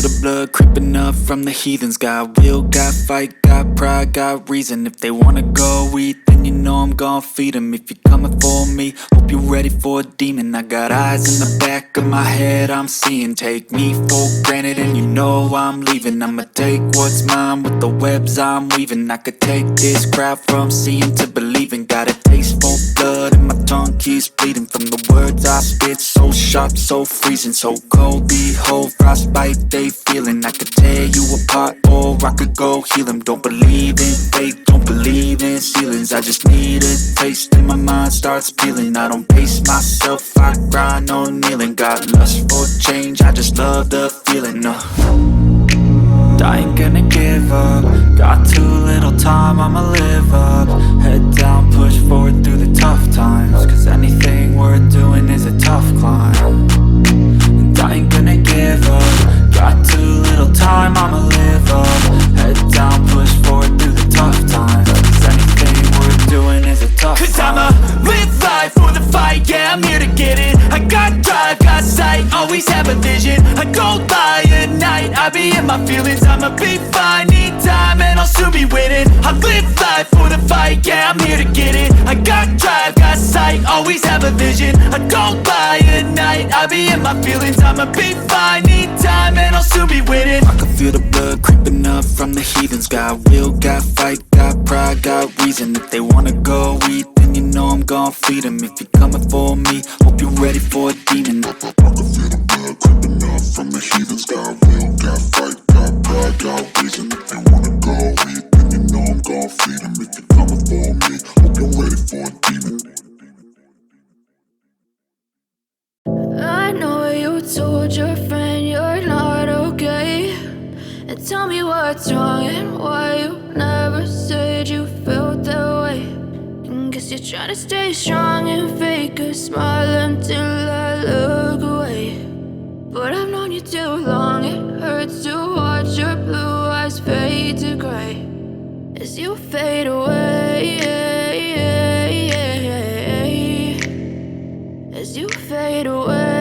the blood creeping up from the heathens. Got will, got fight, got pride, got reason. If they wanna go eat, then you know I'm gon' feed them. If you're coming for me, hope you're ready for a demon. I got eyes in the back of my head, I'm seeing. Take me for granted and you know I'm leaving. I'ma take what's mine with the webs I'm weaving. I could take this crowd from seeing to believing. Got a taste for blood and my tongue keeps bleeding from the words I spit. So sharp, so freezing, so cold. Behold, frostbite they feeling. I could tear you apart or I could go heal them. Don't believe in fate, don't believe in ceilings. I just need a taste and my mind starts peeling. I don't pace myself, I grind on kneeling. Got lust for change, I just love the feeling. I ain't gonna give up. Got too little time, I'ma live up. Head down, push forward through the tough times. Cause anything worth doing is a tough climb. And I ain't gonna give up. Got too little time, I'ma live up. Head down, push forward through the tough times. Cause anything worth doing is a tough climb. Cause I'ma live life for the fight, yeah, I'm here to get it. I got drive, got sight, always have a vision. I go by at night, I be in my feelings. I'ma be fine, need time and I'll soon be winning. I live life for the fight, yeah, I'm here to get it. I got drive, got sight, always have a vision. I go by at night, I be in my feelings. I'ma be fine, need time and I'll soon be winning. I can feel the blood creeping up from the heathens. Got will, got fight, got pride, got reason. If they wanna go eat, then you know I'm gon' feed them. If you're coming for me, hope you're ready for a demon. I can feel the blood creeping up from the heathens. Got will, got fight, got pride, got reason. If they wanna go eat, then you know I'm gon' feed them. If you're coming for me, hope you're ready for a demon. I know you told your friend you're not okay, and tell me what's wrong and why you never said you felt that way. And guess you're trying to stay strong and fake a smile until I look away. But I've known you too long, it hurts to watch your blue eyes fade to gray as you fade away, as you fade away.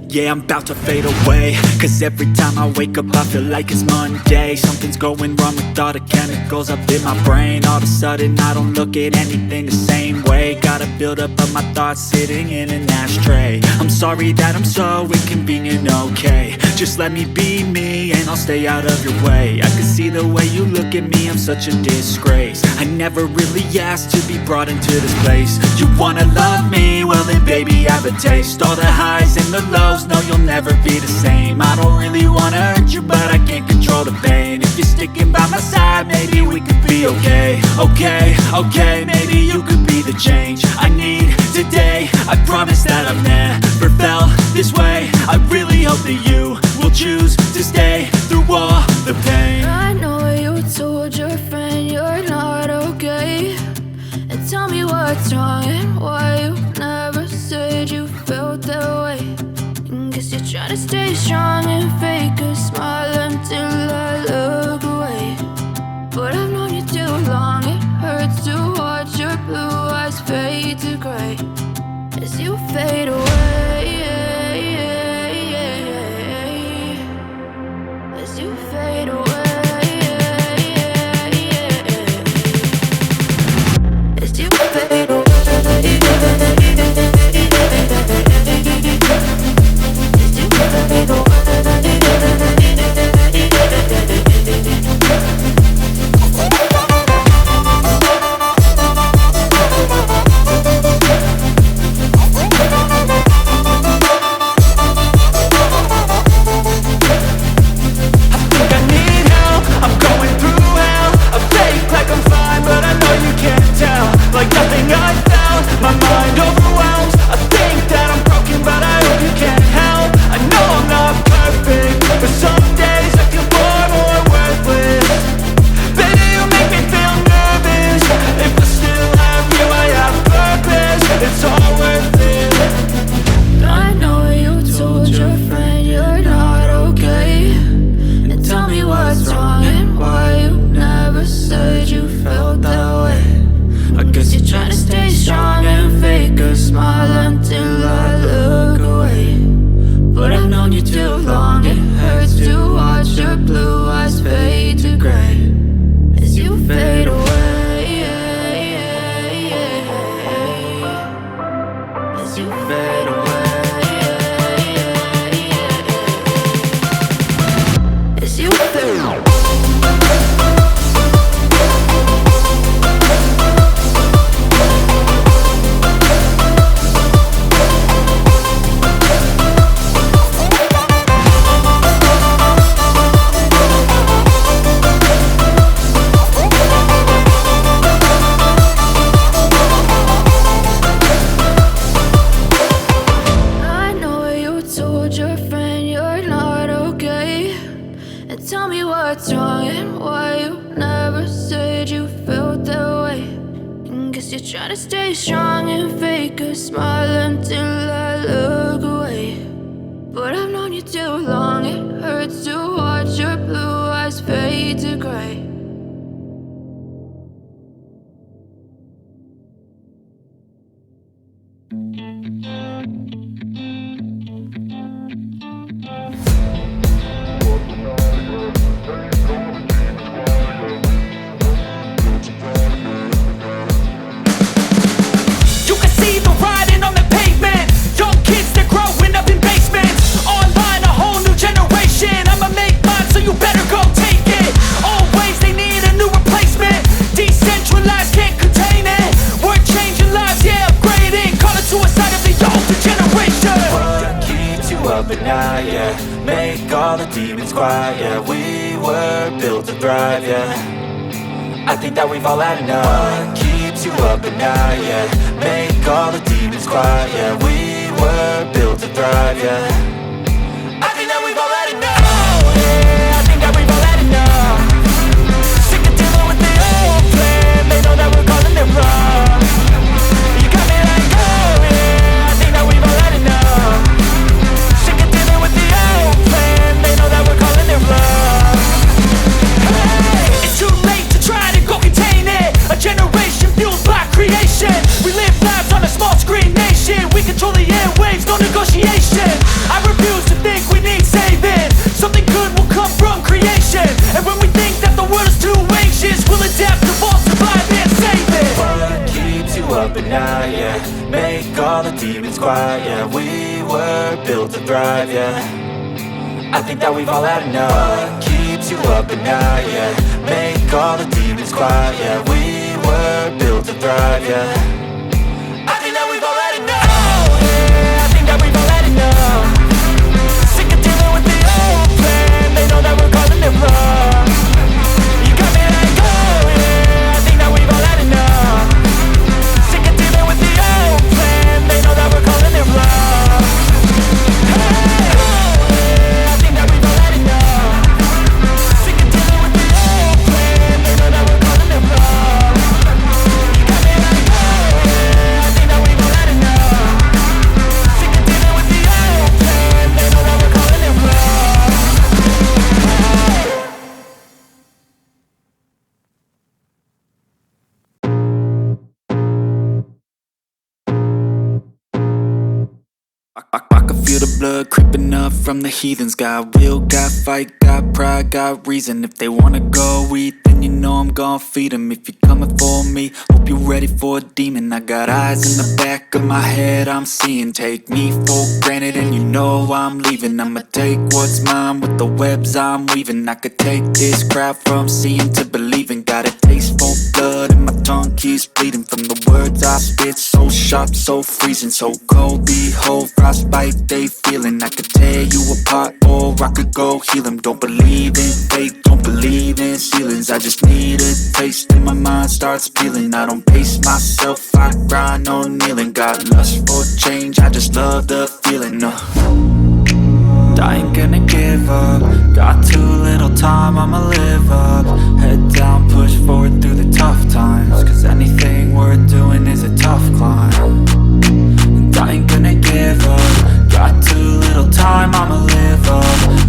Yeah, I'm about to fade away. Cause every time I wake up I feel like it's Monday. Something's going wrong with all the chemicals up in my brain. All of a sudden I don't look at anything the same way. Gotta build up of my thoughts sitting in an ashtray. I'm sorry that I'm so inconvenient, okay. Just let me be me and I'll stay out of your way. I can see the way you look at me, I'm such a disgrace. I never really asked to be brought into this place. You wanna love me? Well then baby have a taste. All the highs and the lows, no you'll never be the same. I don't really wanna hurt you but I can't control the pain. If you're sticking by my side maybe we could be okay. Okay, maybe you could be the change I need today. I promise that I've never felt this way. I really hope that you will choose to stay through all the pain. I know you told your friend you're not okay, and tell me what's wrong and why you never said you felt that way. And guess you're trying to stay strong and fake a smile until I look away. But I've known you too long, it hurts to watch your blue eyes fade to gray as you fade away, as you fade away. As you fade away. Trying to stay strong and fake a smile until I look away. Guess you're trying to stay strong and fake a smile until I look away. But I've known you too long, it hurts to watch your blue eyes fade to gray. Make all the demons quiet, yeah. We were built to thrive, yeah. I think that we've all had enough. What keeps you up at night, yeah. Make all the demons quiet, yeah. We were built to thrive, yeah. I think that we've all had enough. Oh, yeah, I think that we've all had enough. Sick of dealing with the old plan. They know that we're calling it wrong. You got me like, oh yeah, I think that we've all had enough. It's too late to try to go contain it. A generation fueled by creation. We live lives on a small screen nation. We control the airwaves, no negotiation. I refuse to think we need saving. Something good will come from creation. And when we think that the world is too anxious, we'll adapt, evolve, survive and save it. What keeps you up at night, yeah. Make all the demons quiet, yeah. We were built to thrive, yeah. I think that we've all had enough. What keeps you up at night, yeah. Make all the demons quiet, yeah. We were built to thrive, yeah. I think that we've all had enough. Oh, yeah, I think that we've all had enough. Sick of dealing with the old plan. They know that we're calling it wrong. You got me like, oh yeah, I think that we've all had enough. Sick of dealing with the old plan. They know that we're calling it wrong. I can feel the blood creeping up from the heathens. Got will, got fight, got pride, got reason. If they wanna go eat, then you know I'm gon' feed them. If you're coming for me, hope you're ready for a demon. I got eyes in the back of my head, I'm seeing. Take me for granted and you know I'm leaving. I'ma take what's mine with the webs I'm weaving. I could take this crowd from seeing to believing. Got a taste for blood and my tongue keeps bleeding. From the words I spit, so sharp, so freezing. So cold, behold, frostbite they feeling. I could tear you apart or I could go heal them. Don't believe in fate, don't believe in ceilings. I just need a taste and my mind starts peeling. I don't pace myself, I grind on kneeling. Got lust for change, I just love the feeling. I ain't gonna give up. Got too little time, I'ma live up. Head down, push forward through the tough times. Cause anything worth doing is a tough climb. And I ain't gonna give up. Got too little time, I'ma live up.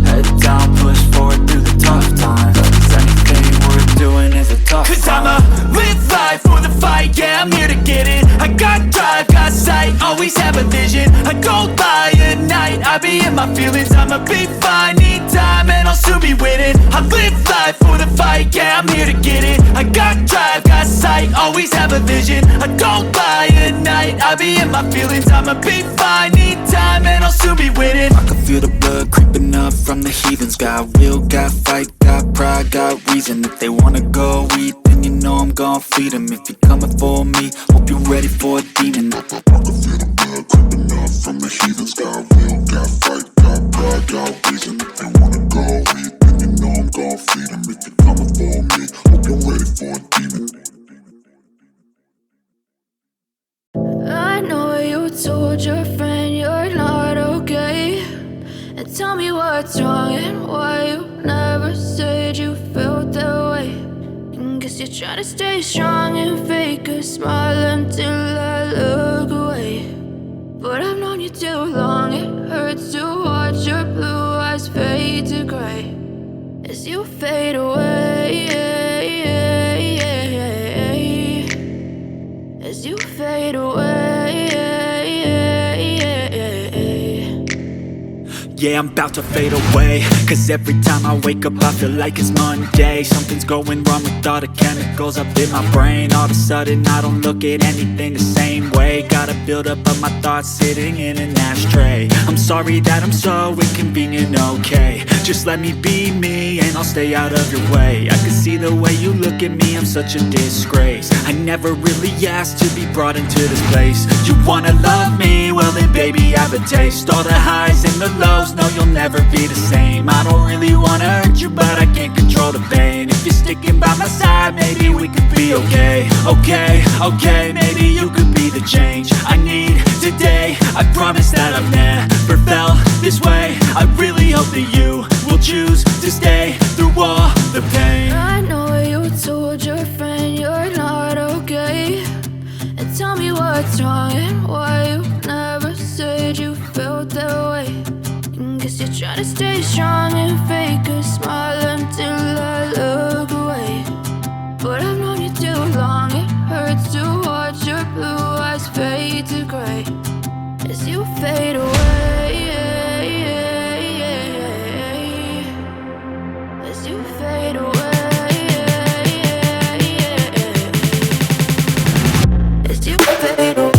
Head down, push forward through the tough times. Cause anything worth doing is a tough climb. Cause I'ma live life for the fight, yeah, I'm here to get it. I got drive, got sight, always have a vision. I don't lie at night, I be in my feelings. I'ma be fine, need time and I'll soon be winning. I live life for the fight, yeah, I'm here to get it. I got drive, got sight, always have a vision. I don't lie at night, I be in my feelings. I'ma be fine, need time and I'll soon be winning. I can feel the blood creeping up from the heathens. Got will, got fight, got pride, got reason. If they wanna go eat, then you know I'm gon' feed them. If you're coming for me, hope you're ready for a demon. I can feel the blood creeping up from the heathens. Got will, got fight, got pride, got reason. If they wanna go eat, then you know I'm gon' feed them. If you're coming for me, hope you're ready for a demon. I know you told your friend you're not okay. And tell me what's wrong and why you never said you felt that way. And guess you're trying to stay strong and fake a smile gray as you fade away, as you fade away. Yeah, I'm about to fade away, cause every time I wake up I feel like it's Monday. Something's going wrong with all the chemicals up in my brain. All of a sudden I don't look at anything the same way. Gotta build up of my thoughts sitting in an ashtray. I'm sorry that I'm so inconvenient, okay. Just let me be me and I'll stay out of your way. I can see the way you look at me, I'm such a disgrace. I never really asked to be brought into this place. You wanna love me? Well then baby I have a taste. All the highs and the lows, no you'll never be the same. I don't really wanna hurt you but I can't control the pain. If you're sticking by my side maybe we could be okay. Okay, maybe you could be the change I need today. I promise that I've never felt this way. I really hope that you will choose to stay through all the pain. I know you told your friend you're not okay, and tell me what's wrong and why you never said you felt that way. And guess you're trying to stay strong and fake a smile until I look away. But I've known you too long, it hurts to watch your blue eyes fade to gray as you fade away, as you fade away, as you fade away.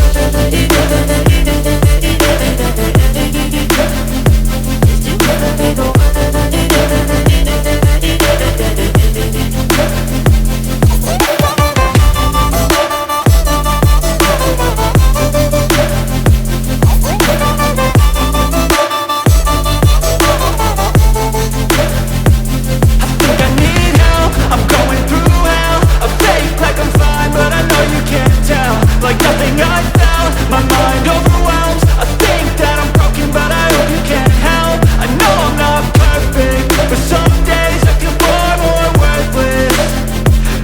Like nothing I felt, my mind overwhelms. I think that I'm broken, but I hope you can't help. I know I'm not perfect, but some days I feel far more worthless.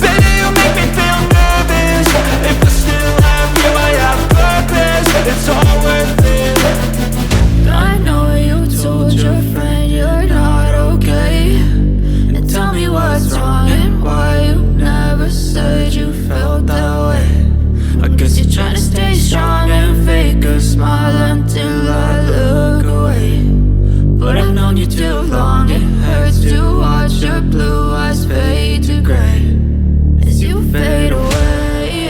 Baby, you make me feel nervous. If I still have you, I have purpose. It's all worth it. I know you told your friend you're not okay, and tell me what's wrong and why you never said you felt that way. I guess you're trying to stay strong and fake a smile until I look away. But I've known you too long, it hurts to watch your blue eyes fade to gray as you fade away,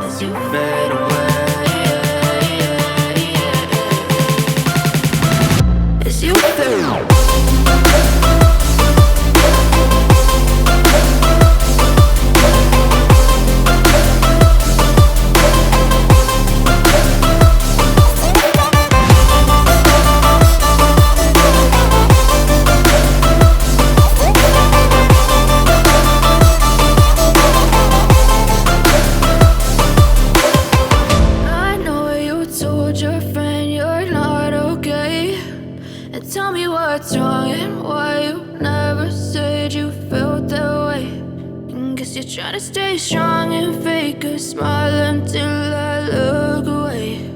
as you fade away, as you fade away. What's wrong and why you never said you felt that way. And guess you're trying to stay strong and fake a smile until I look away.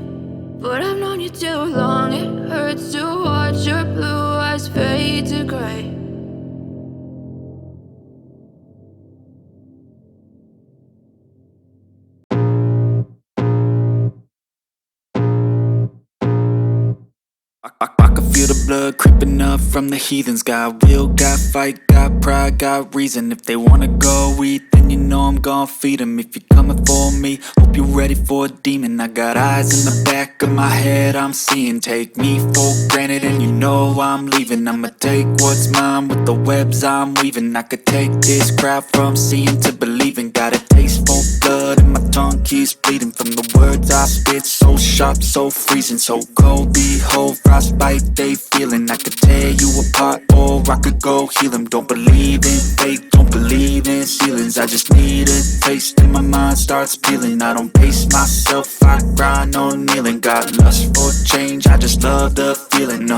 But I've known you too long, it hurts to watch your blue eyes fade to gray. I can feel the blood creeping up from the heathens. Got will, got fight, got pride, got reason. If they wanna go eat, then you know I'm gon' feed them. If you're coming for me, hope you're ready for a demon. I got eyes in the back of my head, I'm seeing. Take me for granted and you know I'm leaving. I'ma take what's mine with the webs I'm weaving. I could take this crowd from seeing to believing. Got a taste for blood and my tongue keeps bleeding from the words I spit. So sharp, so freezing, so cold. Behold, frostbite they feeling. I could tear you apart or I could go heal them. Don't believe in fate, don't believe in ceilings. I just need a taste and my mind starts peeling. I don't pace myself, I grind on kneeling. Got lust for change, I just love the feeling.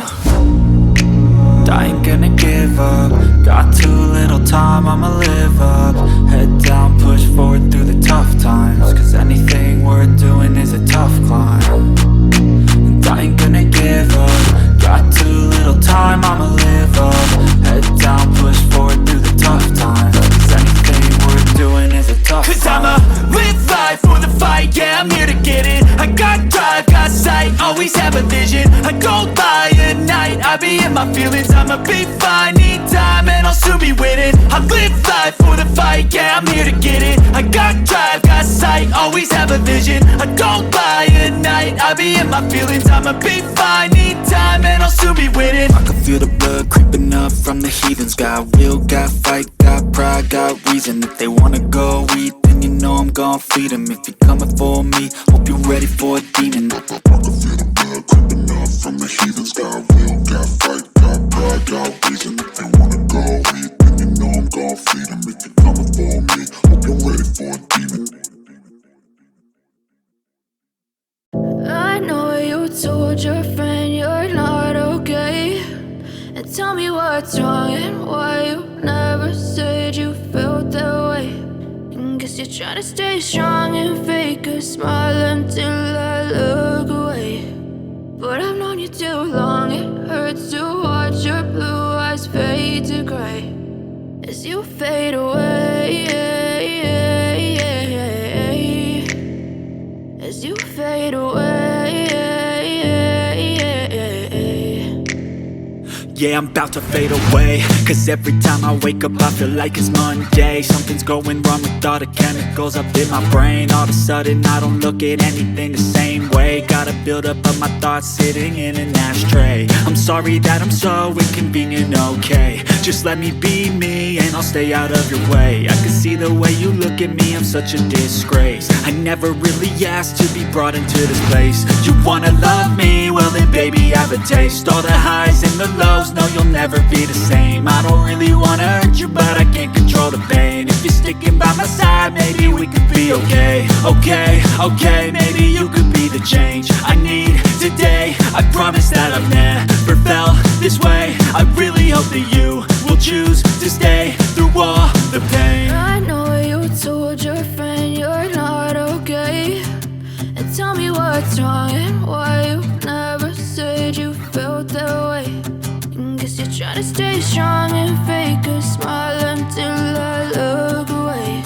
I ain't gonna give up. Got too little time, I'ma live up. Head down, push forward through the tough times. Cause anything worth doing is a tough climb. And I ain't gonna give up. Got too little time, I'ma live up. Head down, push forward through the tough times. Cause anything worth doing is a tough time. Cause I'ma live life for the fight, yeah, I'm here to get it. I got drive, got sight, always have a vision. I go by at night, I be in my feelings. I'ma be fine, need time, and I'll soon be winning. I live life for the fight, yeah, I'm here to get it. I got drive, got sight, always have a vision. I go by at night, I be in my feelings. I'ma be fine, need time, and I'll soon be winning. I can feel the blood creeping up from the heathens. Got will, got fight, got pride, got reason. If they wanna go eat, then you know I'm gon' feed them. If you're coming for me, hope you're ready for a demon. I can feel the blood creeping up from the heathens. Got will, got fight, got pride, got reason. If they wanna go eat, then you know I'm gon' feed them. If you're coming for me, hope you're ready for a demon. I know you told your friend you're not okay, and tell me what's wrong and why you never said you felt that way. And guess you're trying to stay strong and fake a smile until I look away. But I've known you too long, it hurts to watch your blue eyes fade to gray as you fade away, as you fade away. Yeah, I'm about to fade away. Cause every time I wake up I feel like it's Monday. Something's going wrong with all the chemicals up in my brain. All of a sudden I don't look at anything the same way. Got a buildup of my thoughts sitting in an ashtray. I'm sorry that I'm so inconvenient, okay. Just let me be me and I'll stay out of your way. I can see the way you look at me, I'm such a disgrace. I never really asked to be brought into this place. You wanna love me? Well then baby have a taste. All the highs and the lows, no you'll never be the same. I don't really wanna hurt you but I can't control the pain. If you're sticking by my side maybe we could be okay. Okay, maybe you could be the change I need today. I promise that I've never felt this way. I really hope that you will choose to stay through all the pain. I know you told your friend you're not okay, and tell me what's wrong and why you never said you felt that way. And guess you're trying to stay strong and fake a smile until I look away.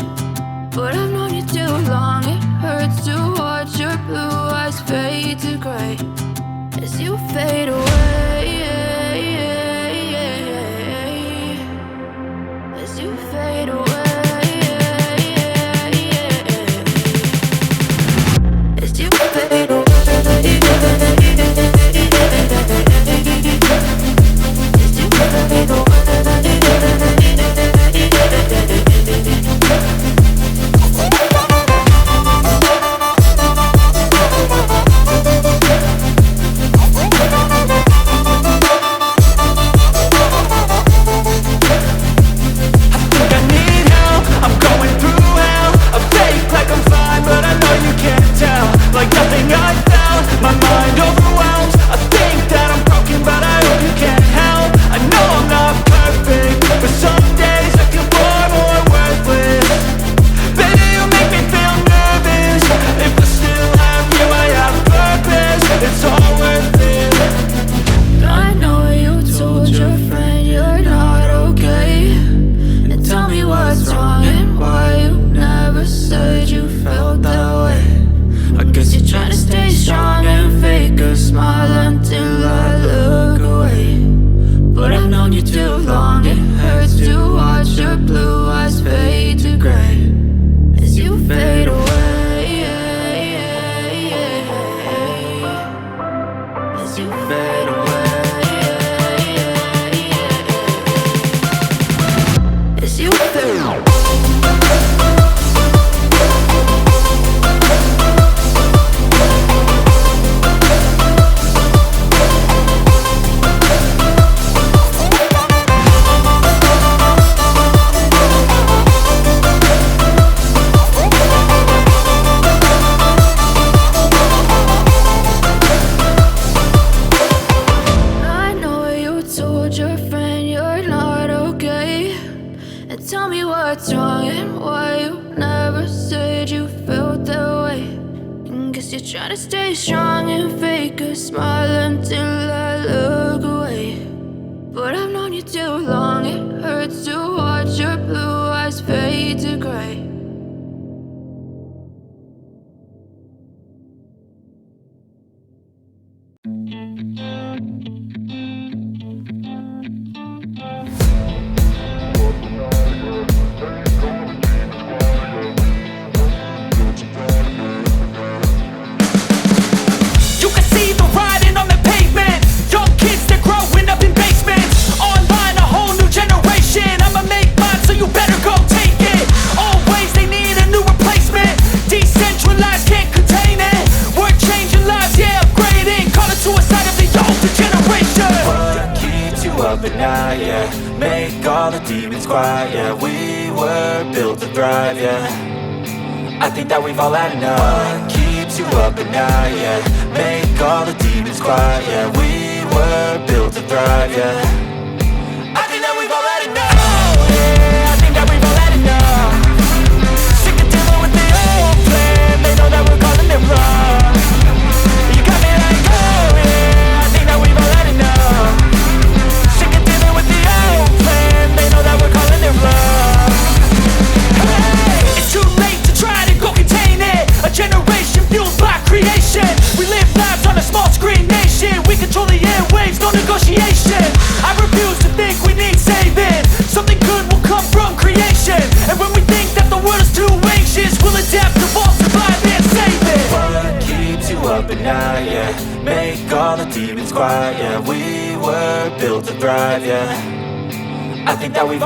But I've known you too long, it hurts to watch your blue eyes fade to gray as you fade away, as you fade away, as you fade away. Guess you're trying to stay strong and fake a smile until I look away. But I've known you too long, it hurts to watch your blue eyes fade to gray. At night, yeah, make all the demons quiet, yeah. We were built to thrive, yeah. I think that we've all had enough. What keeps you up at night, yeah, make all the demons quiet, yeah. We were built to thrive, yeah. I think that we've all had enough. Oh yeah, I think that we've all had enough. Sick of dealing with the old plan. They know that we're calling it wrong. You got me like, oh yeah, I think that we've all had enough. They know that we're calling it love. Hey, it's too late to try to go contain it. A generation fueled by creation. We live lives on a small screen nation. We control the airwaves, no negotiation. I refuse to think we need saving. Something good will come from creation. And when we think that the world is too anxious, we'll adapt, evolve, survive and save it. What keeps you up at night, yeah, make all the demons quiet, yeah. We were built to thrive, yeah. I think that we've